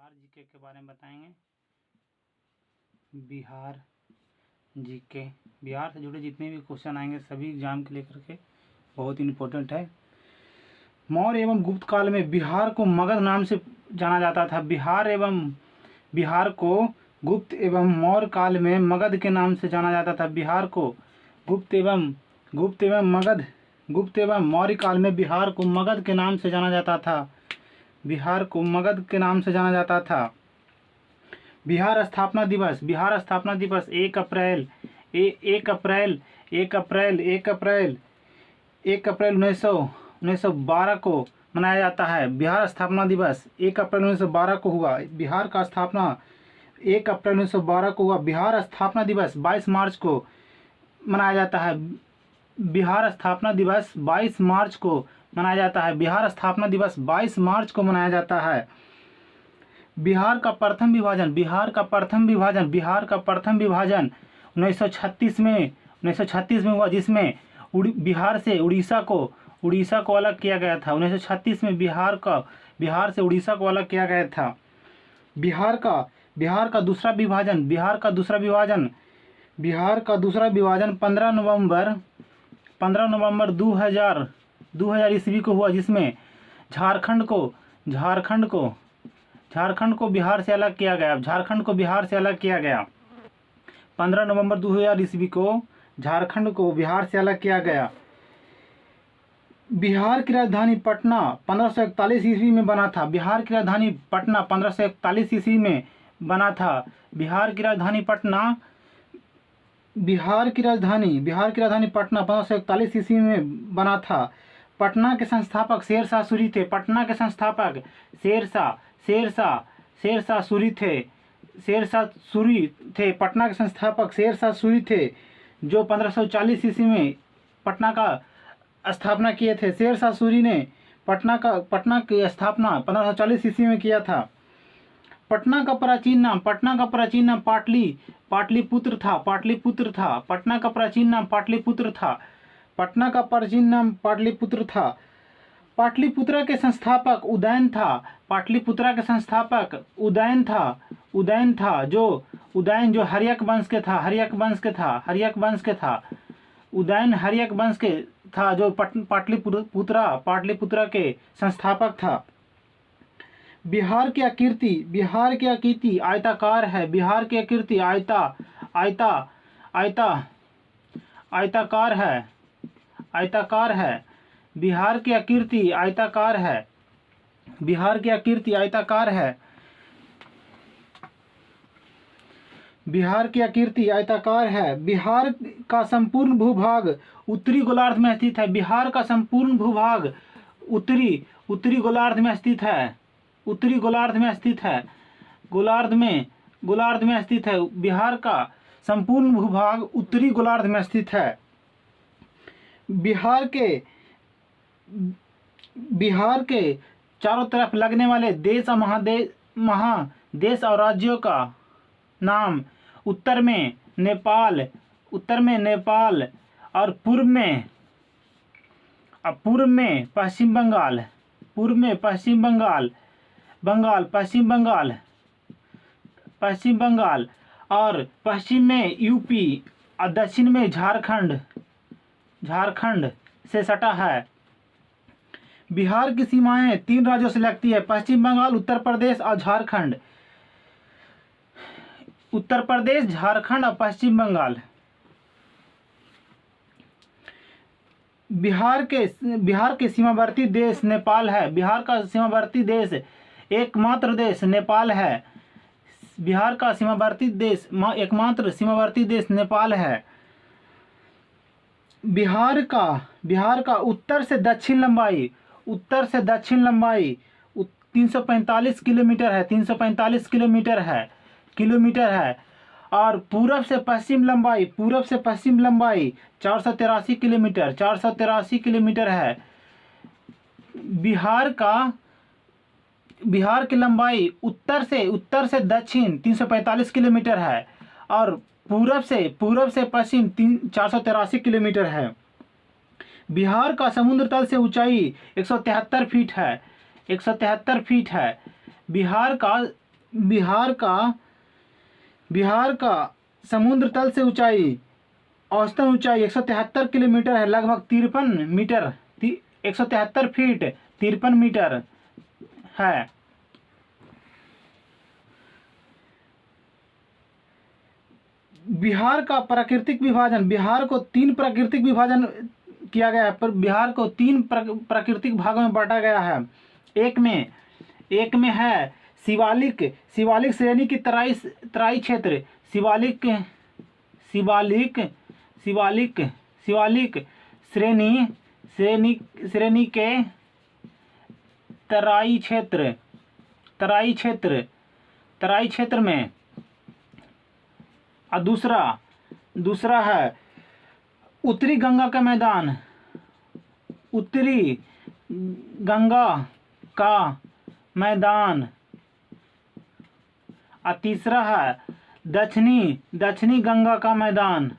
Bihar GK के बारे में बताएंगे। बिहार जीके, बिहार से जुड़े जितने भी क्वेश्चन आएंगे सभी एग्जाम के लेकर के बहुत इम्पोर्टेंट है। मौर्य एवं गुप्त काल में बिहार को मगध नाम से जाना जाता था। बिहार को गुप्त एवं मौर्य काल में मगध के नाम से जाना जाता था। बिहार को गुप्त एवं मौर्य काल में बिहार को मगध के नाम से जाना जाता था। बिहार को मगध के नाम से जाना जाता था। बिहार स्थापना दिवस 1 अप्रैल 1912 को मनाया जाता है। बिहार स्थापना दिवस 1 अप्रैल 1912 को हुआ। बिहार का स्थापना 1 अप्रैल 1912 को हुआ। बिहार स्थापना दिवस 22 मार्च को मनाया जाता है। बिहार स्थापना दिवस 22 मार्च को मनाया जाता है। बिहार स्थापना दिवस 22 मार्च को मनाया जाता है। बिहार का प्रथम विभाजन 1936 में हुआ, जिसमें बिहार से उड़ीसा को अलग किया गया था। 1936 में बिहार से उड़ीसा को अलग किया गया था। बिहार का दूसरा विभाजन 15 नवंबर 2000 ईस्वी को हुआ, जिसमें झारखंड को बिहार से अलग किया गया। 15 नवंबर 2000 ईस्वी को झारखंड को बिहार से अलग किया गया। बिहार की राजधानी पटना 1541 ईस्वी में बना था। बिहार की राजधानी पटना 1541 ईस्वी में बना था। बिहार की राजधानी पटना 1541 ईस्वी में बना था। पटना के संस्थापक शेरशाह सूरी थे। शेरशाह सूरी थे, जो 1540 ईस्वी में पटना का स्थापना किए थे। शेरशाह सूरी ने पटना की स्थापना 1540 ईस्वी में किया था। पटना का प्राचीन नाम पाटलिपुत्र था। पटना का प्राचीन नाम पाटलिपुत्र था। पाटलिपुत्र के संस्थापक उदयन था, जो हर्यक वंश के था। उदयन हर्यक वंश के था, जो पाटलिपुत्र के संस्थापक था। बिहार की आकृति आयताकार है। बिहार की आकृति आयताकार है। बिहार की आकृति आयताकार है। बिहार का संपूर्ण भूभाग उत्तरी गोलार्ध में स्थित है। बिहार का संपूर्ण भूभाग उत्तरी गोलार्ध में स्थित है। बिहार का संपूर्ण भूभाग उत्तरी गोलार्ध में स्थित है। बिहार के चारों तरफ लगने वाले देश और महादेश और राज्यों का नाम उत्तर में नेपाल और पूर्व में पश्चिम बंगाल और पश्चिम में यूपी और दक्षिण में झारखंड से सटा है। बिहार की सीमाएं 3 राज्यों से लगती है: पश्चिम बंगाल, उत्तर प्रदेश और झारखंड। उत्तर प्रदेश, झारखंड और पश्चिम बंगाल। बिहार के सीमावर्ती देश नेपाल है। बिहार का सीमावर्ती देश एकमात्र देश नेपाल है। बिहार का एकमात्र सीमावर्ती देश नेपाल है। बिहार का उत्तर से दक्षिण लंबाई 345 किलोमीटर है और पूरब से पश्चिम लंबाई 483 किलोमीटर है। बिहार की लंबाई उत्तर से दक्षिण 345 किलोमीटर है और पूरब से पश्चिम 483 किलोमीटर है। बिहार का समुद्र तल से ऊंचाई 173 फीट है। बिहार का बिहार का समुद्र तल से ऊंचाई, औसतन ऊंचाई 173 किलोमीटर है, लगभग 53 मीटर, 173 फीट 53 मीटर है। बिहार का प्राकृतिक विभाजन, बिहार को 3 प्राकृतिक विभाजन किया गया है, पर बिहार को 3 प्राकृतिक भागों में बांटा गया है। एक में है शिवालिक श्रेणी की तराई क्षेत्र, शिवालिक श्रेणी के तराई क्षेत्र में। और दूसरा है उत्तरी गंगा का मैदान, उत्तरी गंगा का मैदान। और तीसरा है दक्षिणी गंगा का मैदान।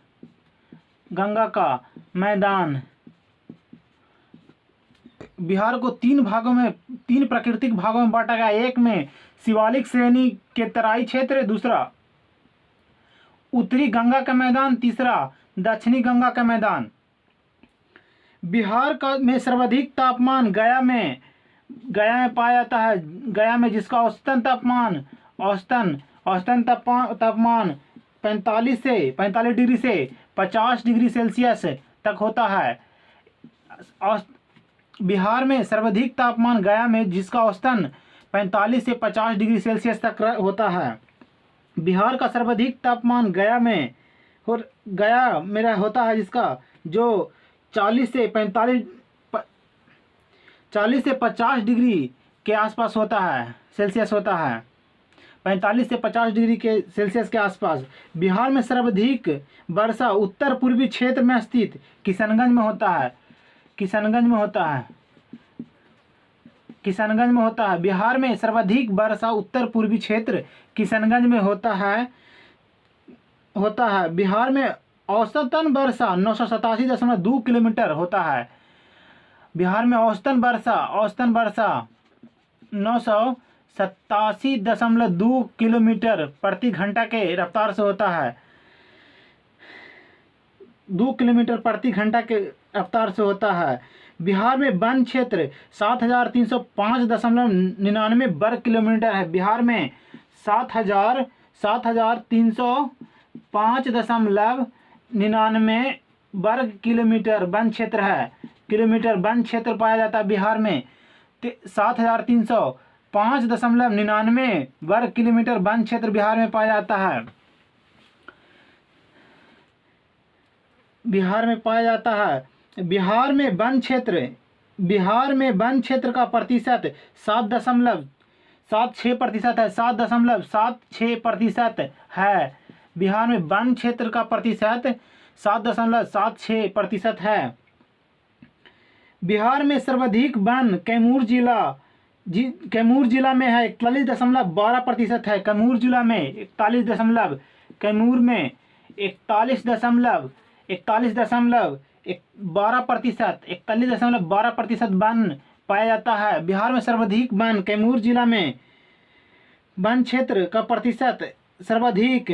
बिहार को 3 प्राकृतिक भागों में बांटा गया। एक में शिवालिक श्रेणी के तराई क्षेत्र, दूसरा उत्तरी गंगा का मैदान, तीसरा दक्षिणी गंगा का मैदान। बिहार का में सर्वाधिक तापमान गया में पाया जाता है। गया में जिसका औसतन तापमान 45 डिग्री से 50 डिग्री सेल्सियस तक होता है। बिहार में सर्वाधिक तापमान गया में जिसका औसतन 45 से 50 डिग्री सेल्सियस तक होता है। बिहार का सर्वाधिक तापमान गया मेरा होता है, जिसका जो 40 से 50 डिग्री के आसपास होता है, सेल्सियस होता है, 45 से 50 डिग्री के सेल्सियस के आसपास। बिहार में सर्वाधिक वर्षा उत्तर पूर्वी क्षेत्र में स्थित किशनगंज में होता है। बिहार में सर्वाधिक वर्षा उत्तर पूर्वी क्षेत्र किशनगंज में होता है। बिहार में औसतन वर्षा 987.2 किलोमीटर होता है। बिहार में औसतन वर्षा 987.2 किलोमीटर प्रति घंटा के रफ्तार से होता है। 2 किलोमीटर प्रति घंटा के रफ्तार से होता है। बिहार में वन क्षेत्र 7,305.99 वर्ग किलोमीटर है। बिहार में 7,305.99 वर्ग किलोमीटर वन क्षेत्र है। वन क्षेत्र पाया जाता है बिहार में। 7,305.99 वर्ग किलोमीटर वन क्षेत्र बिहार में पाया जाता है। बिहार में वन क्षेत्र का प्रतिशत 7.76% है। 7.76% है। बिहार में वन क्षेत्र का प्रतिशत 7.76% है। बिहार में सर्वाधिक वन कैमूर जिला में है, 41.12% है। कैमूर जिला में 41.12% वन पाया जाता है। बिहार में सर्वाधिक वन कैमूर जिला में वन क्षेत्र का प्रतिशत सर्वाधिक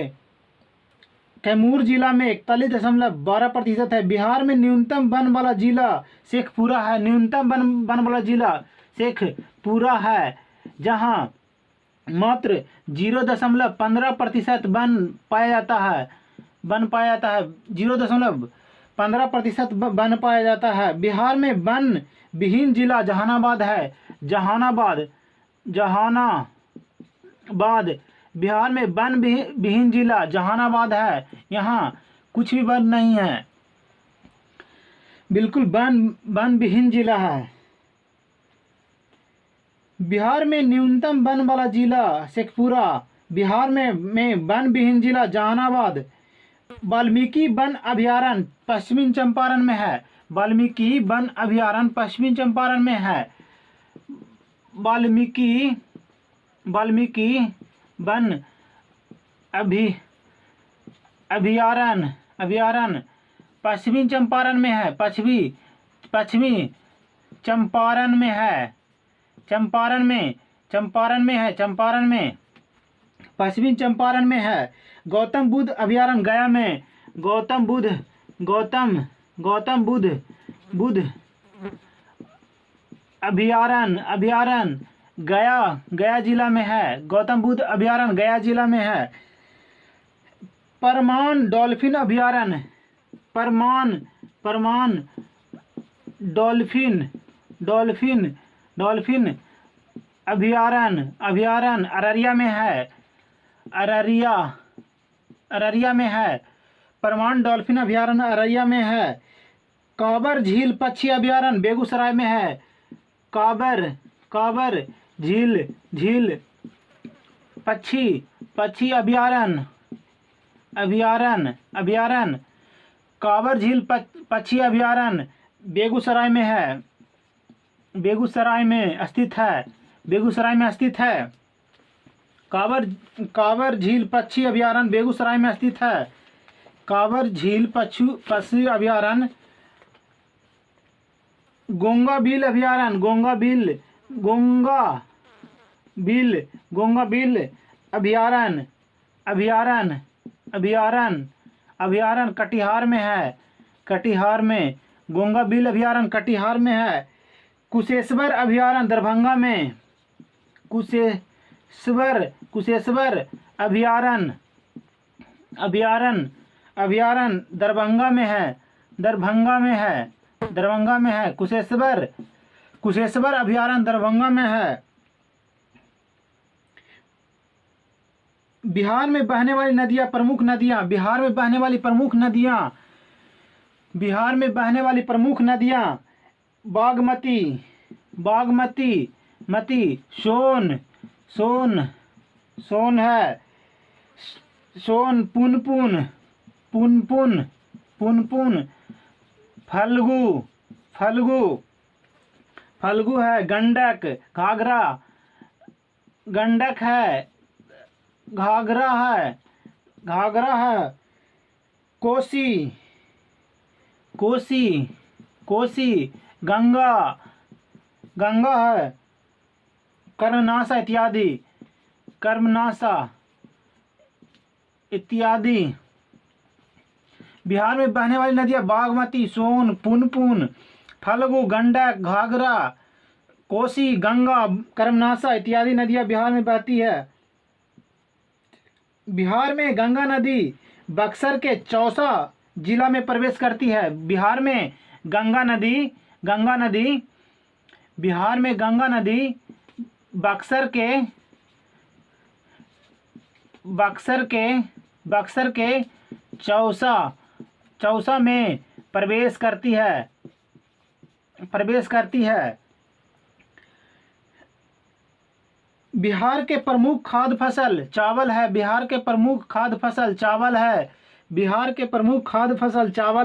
कैमूर जिला में 41.12% है। बिहार में न्यूनतम वन वाला जिला शेखपुरा है। शेखपुरा है, जहां मात्र 0.15% वन पाया जाता है। 0.15% वन पाया जाता है। बिहार में वन विहीन जिला जहानाबाद है। बिहार में वन विहीन जिला जहानाबाद है। यहाँ कुछ भी वन नहीं है, बिल्कुल वन विहीन जिला है। बिहार में न्यूनतम वन वाला जिला शेखपुरा। बिहार में वन विहीन जिला जहानाबाद। वाल्मीकि वन अभयारण्य पश्चिमी चंपारण में है। वाल्मीकि वन अभयारण्य पश्चिमी चंपारण में है। वाल्मीकि वन अभयारण्य पश्चिमी चंपारण में है। पश्चिमी चंपारण में है। चंपारण में पश्चिमी चंपारण में है। गौतम बुद्ध अभयारण्य गया में, गौतम बुद्ध अभयारण्य गया जिला में है। गौतम बुद्ध अभयारण्य गया जिला में है। परमान डॉल्फिन अभयारण्य, परमान डॉल्फिन अभयारण्य अररिया में है। अररिया में है। परमान डॉल्फिन अभयारण्य अररिया में है। काबर झील पक्षी अभयारण्य बेगूसराय में है। काबर झील पक्षी अभयारण्य काबर झील पक्षी अभयारण्य बेगूसराय में है। बेगूसराय में स्थित है। काबर झील पक्षी अभयारण्य बेगूसराय में स्थित है। काबर झील पक्षी अभयारण्य गोंगाबिल अभयारण्य अभयारण्य कटिहार में है। गोंगाबिल अभयारण्य कटिहार में है। कुशेश्वर अभयारण्य दरभंगा में। कुशेश्वर अभयारण्य दरभंगा में है। कुशेश्वर अभयारण्य दरभंगा में है। बिहार में बहने वाली नदियां, प्रमुख नदियां। बिहार में बहने वाली प्रमुख नदियां बागमती, सोन है। पुनपुन, फल्गु है। गंडक है। घाघरा है। कोसी गंगा है। कर्मनाशा इत्यादि। बिहार में बहने वाली नदियां बागमती, सोन, पुनपुन, फल्गु, गंडक, घाघरा, कोसी, गंगा, कर्मनाशा इत्यादि नदियां बिहार में बहती है। बिहार में गंगा नदी बक्सर के चौसा जिला में प्रवेश करती है। बिहार में गंगा नदी बक्सर के चौसा में प्रवेश करती है। बिहार के प्रमुख खाद्य फसल चावल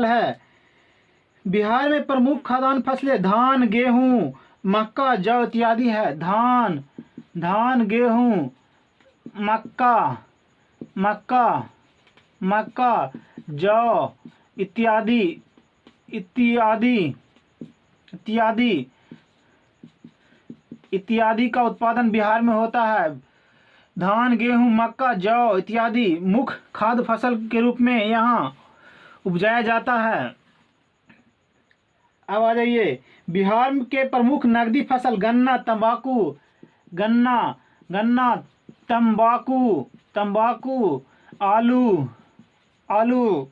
है। बिहार में प्रमुख खाद्यान्न फसलें धान, गेहूं, मक्का, जौ इत्यादि है। धान, गेहूं, मक्का, जौ इत्यादि का उत्पादन बिहार में होता है। धान, गेहूं, मक्का, जौ इत्यादि मुख्य खाद्य फसल के रूप में यहाँ उपजाया जाता है। अब आ जाइए, बिहार के प्रमुख नकदी फसल गन्ना, तंबाकू, आलू,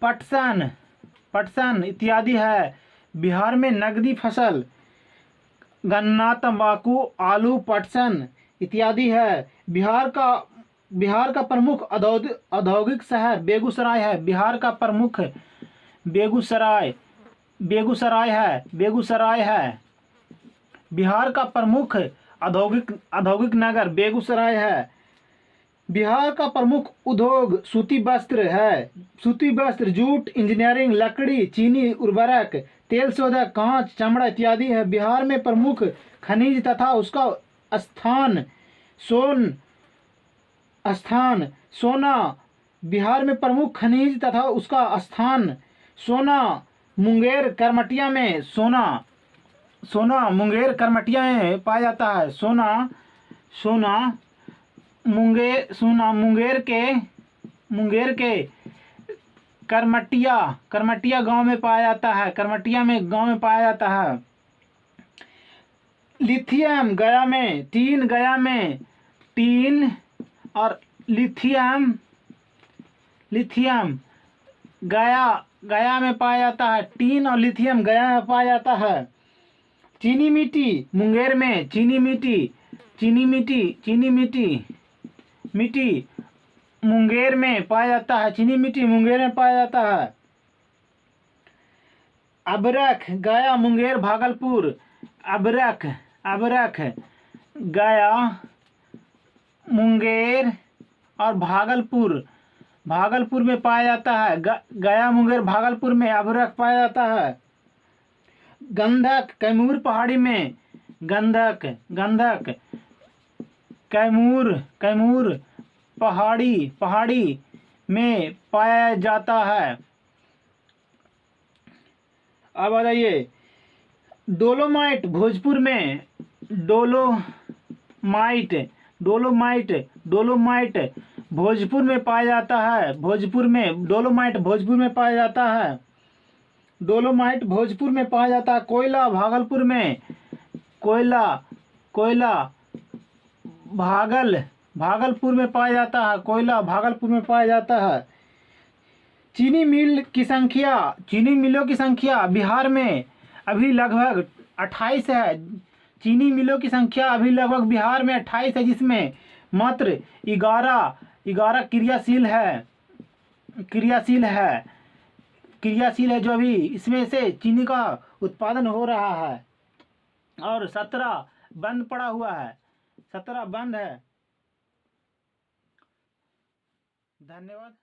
पटसन इत्यादि है। बिहार में नकदी फसल गन्ना, तंबाकू, आलू, पटसन इत्यादि है। बिहार का प्रमुख औद्योगिक शहर बेगूसराय है। बिहार का प्रमुख बेगूसराय है। बिहार का प्रमुख औद्योगिक नगर बेगूसराय है। बिहार का प्रमुख उद्योग सूती वस्त्र है। जूट, इंजीनियरिंग, लकड़ी, चीनी, उर्वरक, तेल शोधक, कांच, चमड़ा इत्यादि है। बिहार में प्रमुख खनिज तथा उसका स्थान सोना। बिहार में प्रमुख खनिज तथा उसका स्थान सोना। मुंगेर करमटिया में सोना मुंगेर करमटिया में पाया जाता है। सोना मुंगेर के करमटिया गांव में पाया जाता है। करमटिया में गांव में पाया जाता है। लिथियम गया में टीन और लिथियम गया में पाया जाता है। टीन और लिथियम गया में पाया जाता है। चीनी मिट्टी मुंगेर में मिट्टी मुंगेर में पाया जाता है। चीनी मिट्टी मुंगेर में पाया जाता है। अबरख गया मुंगेर भागलपुर अबरख गया मुंगेर और भागलपुर में पाया जाता है। गया मुंगेर भागलपुर में अबरख पाया जाता है। गंधक कैमूर पहाड़ी में गंधक कैमूर पहाड़ी में पाया जाता है। अब बताइए डोलोमाइट भोजपुर में डोलोमाइट भोजपुर में पाया जाता है। डोलोमाइट भोजपुर में पाया जाता है। कोयला भागलपुर में कोयला भागलपुर में पाया जाता है। कोयला भागलपुर में पाया जाता है। चीनी मिलों की संख्या बिहार में अभी लगभग 28 है। चीनी मिलों की संख्या अभी लगभग बिहार में 28 है, जिसमें मात्र 11 क्रियाशील है जो अभी इसमें से चीनी का उत्पादन हो रहा है, और 17 बंद पड़ा हुआ है। 17 बंद है। धन्यवाद।